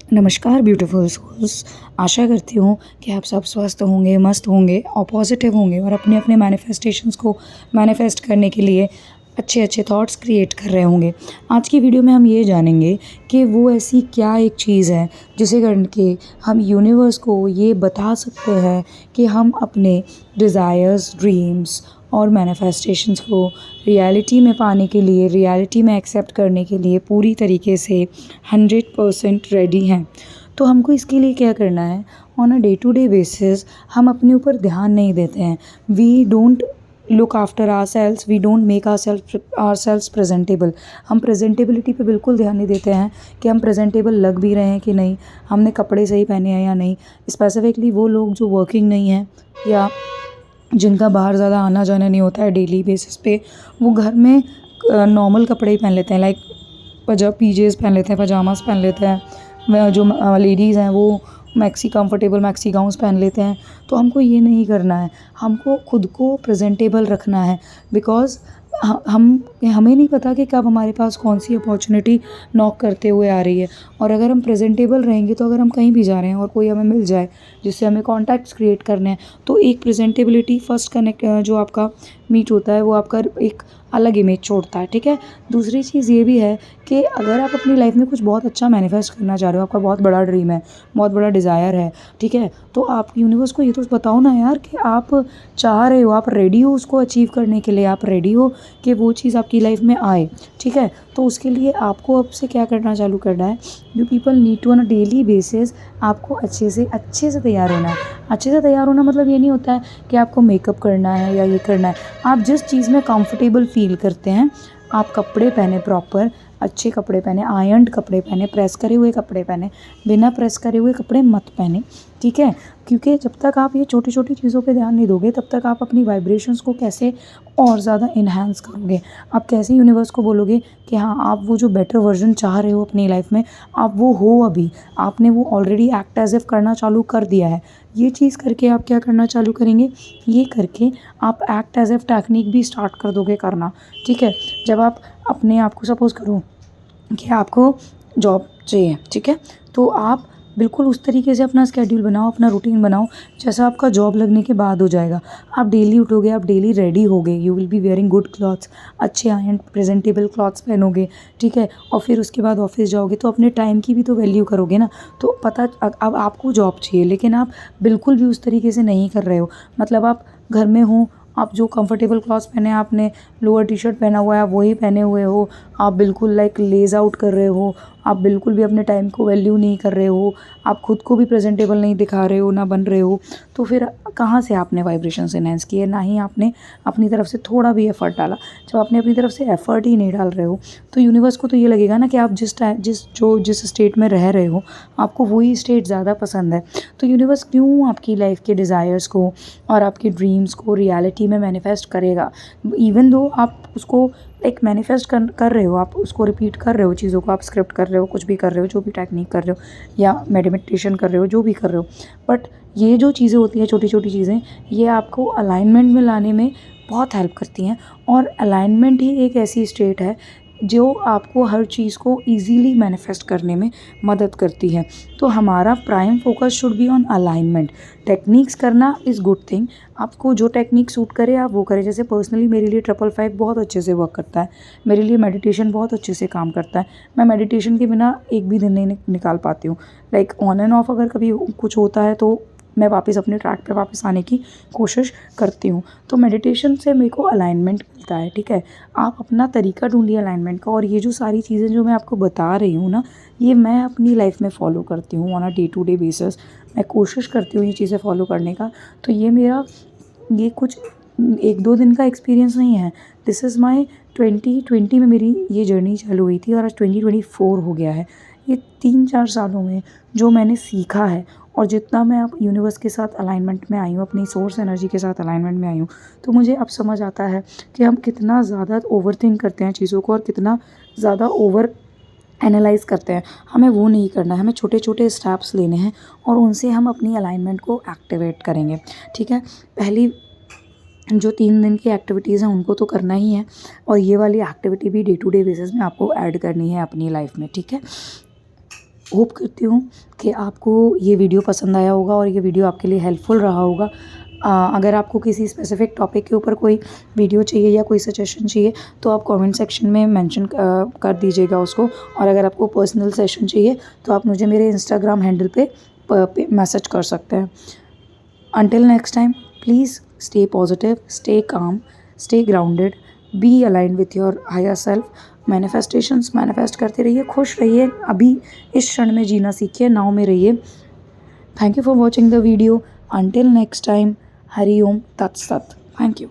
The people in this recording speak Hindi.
नमस्कार ब्यूटीफुल सोल्स। आशा करती हूँ कि आप सब स्वस्थ होंगे, मस्त होंगे और पॉजिटिव होंगे और अपने अपने मैनिफेस्टेशंस को मैनिफेस्ट करने के लिए अच्छे अच्छे थॉट्स क्रिएट कर रहे होंगे। आज की वीडियो में हम ये जानेंगे कि वो ऐसी क्या एक चीज़ है जिसे करके हम यूनिवर्स को ये बता सकते हैं कि हम अपने डिज़ायर्स, ड्रीम्स और मैनिफेस्टेशंस को रियलिटी में पाने के लिए, रियलिटी में एक्सेप्ट करने के लिए पूरी तरीके से 100% रेडी हैं। तो हमको इसके लिए क्या करना है, on a day to day basis हम अपने ऊपर ध्यान नहीं देते हैं। We don't look after our selves, we don't make our selves presentable. हम प्रेजेंटेबिलिटी पे बिल्कुल ध्यान नहीं देते हैं कि हम प्रेजेंटेबल लग भी रहे हैं कि नहीं, हमने कपड़े सही पहने हैं या नहीं। स्पेसिफिकली वो लोग जो वर्किंग नहीं हैं या जिनका बाहर ज़्यादा आना जाना नहीं होता है डेली बेसिस पे, वो घर में नॉर्मल कपड़े ही पहन लेते हैं, लाइक पीजेस पहन लेते हैं, पजामास पहन लेते हैं। जो लेडीज़ हैं वो कंफर्टेबल मैक्सी गाउन्स पहन लेते हैं। तो हमको ये नहीं करना है, हमको खुद को प्रेजेंटेबल रखना है। बिकॉज़ हमें नहीं पता कि कब हमारे पास कौन सी अपॉर्चुनिटी नॉक करते हुए आ रही है। और अगर हम प्रेजेंटेबल रहेंगे तो अगर हम कहीं भी जा रहे हैं और कोई हमें मिल जाए जिससे हमें कॉन्टैक्ट्स क्रिएट करने हैं, तो एक प्रेजेंटेबिलिटी फर्स्ट कनेक्ट जो आपका मीट होता है वो आपका एक अलग इमेज छोड़ता है, ठीक है। दूसरी चीज़ ये भी है कि अगर आप अपनी लाइफ में कुछ बहुत अच्छा मैनिफेस्ट करना चाह रहे हो, आपका बहुत बड़ा ड्रीम है, बहुत बड़ा डिज़ायर है, ठीक है, तो आप यूनिवर्स को ये तो बताओ ना यार कि आप चाह रहे हो, आप रेडी हो उसको अचीव करने के लिए, आप रेडी हो कि वो चीज़ आपकी लाइफ में आए, ठीक है। तो उसके लिए आपको अब से क्या करना चालू करना है, you people need to on a daily basis आपको अच्छे से तैयार होना है। अच्छे से तैयार होना मतलब ये नहीं होता है कि आपको मेकअप करना है या ये करना है। आप जिस चीज़ में कंफर्टेबल फील करते हैं, आप कपड़े पहने, प्रॉपर अच्छे कपड़े पहने, आयरन्ड कपड़े पहने, प्रेस करे हुए कपड़े पहने, बिना प्रेस करे हुए कपड़े मत पहने, ठीक है। क्योंकि जब तक आप ये छोटी छोटी चीज़ों पे ध्यान नहीं दोगे तब तक आप अपनी वाइब्रेशंस को कैसे और ज़्यादा इन्हांस करोगे। आप कैसे यूनिवर्स को बोलोगे कि हाँ, आप वो जो बेटर वर्जन चाह रहे हो अपनी लाइफ में, आप वो हो, अभी आपने वो ऑलरेडी एक्ट एज इफ करना चालू कर दिया है। ये चीज़ करके आप क्या करना चालू करेंगे, ये करके आप एक्ट एज इफ टेक्निक भी स्टार्ट कर दोगे करना, ठीक है। जब आप अपने आप को सपोज़ करो कि आपको जॉब चाहिए, ठीक है, तो आप बिल्कुल उस तरीके से अपना स्केड्यूल बनाओ, अपना रूटीन बनाओ जैसा आपका जॉब लगने के बाद हो जाएगा। आप डेली उठोगे, आप डेली रेडी होगे, you will be wearing good clothes, अच्छे आयरन प्रेजेंटेबल क्लॉथ्स पहनोगे, ठीक है। और फिर उसके बाद ऑफिस जाओगे तो अपने टाइम की भी तो वैल्यू करोगे ना। तो पता अब आपको जॉब चाहिए लेकिन आप बिल्कुल भी उस तरीके से नहीं कर रहे हो। मतलब आप घर में हो, आप जो कंफर्टेबल क्लॉथ्स पहने, आपने लोअर टी शर्ट पहना हुआ है, आप वही पहने हुए हो, आप बिल्कुल लाइक लेज आउट कर रहे हो, आप बिल्कुल भी अपने टाइम को वैल्यू नहीं कर रहे हो, आप खुद को भी प्रेजेंटेबल नहीं दिखा रहे हो, ना बन रहे हो, तो फिर कहाँ से आपने वाइब्रेशंस एनहांस किए, ना ही आपने अपनी तरफ से थोड़ा भी एफर्ट डाला। जब आपने अपनी तरफ से एफर्ट ही नहीं डाल रहे हो तो यूनिवर्स को तो ये लगेगा ना कि आप जिस स्टेट में रह रहे हो आपको वही स्टेट ज़्यादा पसंद है। तो यूनिवर्स क्यों आपकी लाइफ के डिज़ायर्स को और आपके ड्रीम्स को रियलिटी में मैनिफेस्ट करेगा, इवन दो आप उसको एक मैनिफेस्ट कर रहे हो, आप उसको रिपीट कर रहे हो, चीज़ों को आप स्क्रिप्ट कर रहे हो, कुछ भी कर रहे हो, जो भी टेक्निक कर रहे हो या मेडिटेशन कर रहे हो, जो भी कर रहे हो, बट ये जो चीज़ें होती हैं, छोटी छोटी चीज़ें, ये आपको अलाइनमेंट में लाने में बहुत हेल्प करती हैं। और अलाइनमेंट ही एक ऐसी स्टेट है जो आपको हर चीज़ को ईजीली मैनिफेस्ट करने में मदद करती है। तो हमारा prime focus should be on alignment. Techniques करना इज़ गुड थिंग, आपको जो टेक्निक सूट करे आप वो करें। जैसे पर्सनली मेरे लिए 555 बहुत अच्छे से वर्क करता है, मेरे लिए मेडिटेशन बहुत अच्छे से काम करता है। मैं मेडिटेशन के बिना एक भी दिन नहीं निकाल पाती हूँ। लाइक ऑन एंड ऑफ अगर कभी कुछ होता है तो मैं वापस अपने ट्रैक पे वापस आने की कोशिश करती हूँ। तो मेडिटेशन से मेरे को अलाइनमेंट मिलता है, ठीक है। आप अपना तरीका ढूंढिए अलाइनमेंट का। और ये जो सारी चीज़ें जो मैं आपको बता रही हूँ ना, ये मैं अपनी लाइफ में फ़ॉलो करती हूँ on a day to day basis. मैं कोशिश करती हूँ ये चीज़ें फ़ॉलो करने का। तो ये कुछ 1-2 दिन का एक्सपीरियंस नहीं है। दिस इज़ माई 2020 में मेरी ये जर्नी चालू हुई थी और आज 2024 हो गया है। ये 3-4 सालों में जो मैंने सीखा है और जितना मैं अब यूनिवर्स के साथ अलाइनमेंट में आई हूँ, अपनी सोर्स एनर्जी के साथ अलाइनमेंट में आई हूँ, तो मुझे अब समझ आता है कि हम कितना ज़्यादा ओवरथिंक करते हैं चीज़ों को और कितना ज़्यादा ओवर एनालाइज़ करते हैं। हमें वो नहीं करना है, हमें छोटे छोटे स्टेप्स लेने हैं और उनसे हम अपनी अलाइनमेंट को एक्टिवेट करेंगे, ठीक है। पहली जो 3 दिन की एक्टिविटीज़ हैं उनको तो करना ही है और ये वाली एक्टिविटी भी डे टू डे बेसिस में आपको ऐड करनी है अपनी लाइफ में, ठीक है। होप करती हूँ कि आपको ये वीडियो पसंद आया होगा और ये वीडियो आपके लिए हेल्पफुल रहा होगा। अगर आपको किसी स्पेसिफिक टॉपिक के ऊपर कोई वीडियो चाहिए या कोई सजेशन चाहिए तो आप कमेंट सेक्शन में मेंशन कर दीजिएगा उसको। और अगर आपको पर्सनल सेशन चाहिए तो आप मुझे मेरे इंस्टाग्राम हैंडल पे मैसेज कर सकते हैं। Until next time, please stay positive, stay calm, stay grounded, be aligned with your higher self. Manifestations manifest करते रहिए, खुश रहिए, अभी इस क्षण में जीना सीखिए, नाव में रहिए। Thank you for watching the video. Until next time, Hari Om तत्सत। Thank you.